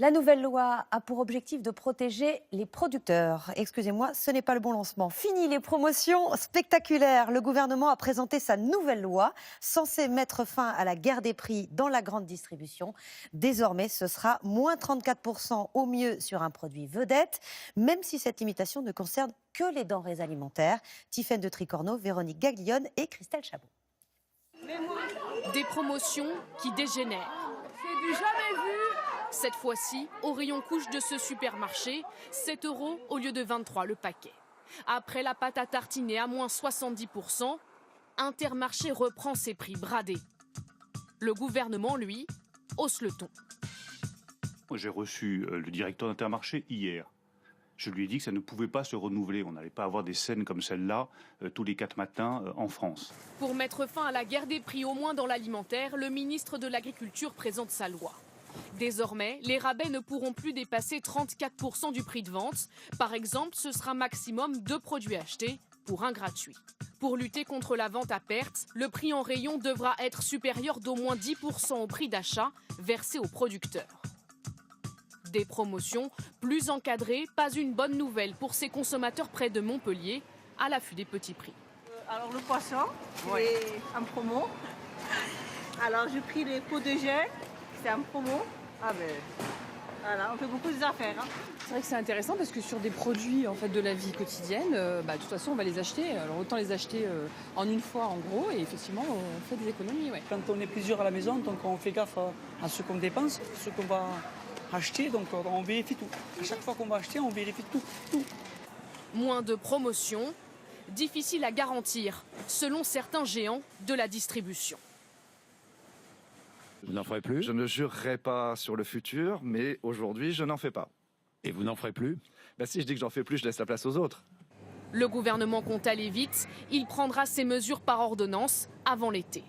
La nouvelle loi a pour objectif de protéger les producteurs. Excusez-moi, ce n'est pas le bon lancement. Fini les promotions spectaculaires. Le gouvernement a présenté sa nouvelle loi censée mettre fin à la guerre des prix dans la grande distribution. Désormais, ce sera moins 34% au mieux sur un produit vedette, même si cette limitation ne concerne que les denrées alimentaires. Tiffaine de Tricorneau, Véronique Gaglione et Christelle Chabot. Des promotions qui dégénèrent. C'est du jamais vu. Cette fois-ci, au rayon couche de ce supermarché, 7 € au lieu de 23 le paquet. Après la pâte à tartiner à moins 70%, Intermarché reprend ses prix bradés. Le gouvernement, lui, hausse le ton. J'ai reçu le directeur d'Intermarché hier. Je lui ai dit que ça ne pouvait pas se renouveler. On n'allait pas avoir des scènes comme celle-là tous les 4 matins en France. Pour mettre fin à la guerre des prix, au moins dans l'alimentaire, le ministre de l'Agriculture présente sa loi. Désormais, les rabais ne pourront plus dépasser 34% du prix de vente. Par exemple, ce sera maximum 2 produits achetés pour un gratuit. Pour lutter contre la vente à perte, le prix en rayon devra être supérieur d'au moins 10% au prix d'achat versé aux producteurs. Des promotions plus encadrées, pas une bonne nouvelle pour ces consommateurs près de Montpellier, à l'affût des petits prix. Alors le poisson, c'est en promo. Alors j'ai pris les pots de gel, c'est en promo. Ah ben, voilà, on fait beaucoup d'affaires. C'est vrai que c'est intéressant parce que sur des produits en fait, de la vie quotidienne, de toute façon on va les acheter. Alors autant les acheter en une fois en gros et effectivement on fait des économies. Ouais. Quand on est plusieurs à la maison, donc on fait gaffe à ce qu'on dépense, ce qu'on va acheter, donc on vérifie tout. À chaque fois qu'on va acheter, on vérifie tout. Moins de promotions, difficile à garantir, selon certains géants de la distribution. Je n'en ferai plus. Je ne jurerai pas sur le futur, mais aujourd'hui, je n'en fais pas. Et vous n'en ferez plus? Si je dis que j'en fais plus, je laisse la place aux autres. Le gouvernement compte aller vite. Il prendra ses mesures par ordonnance avant l'été.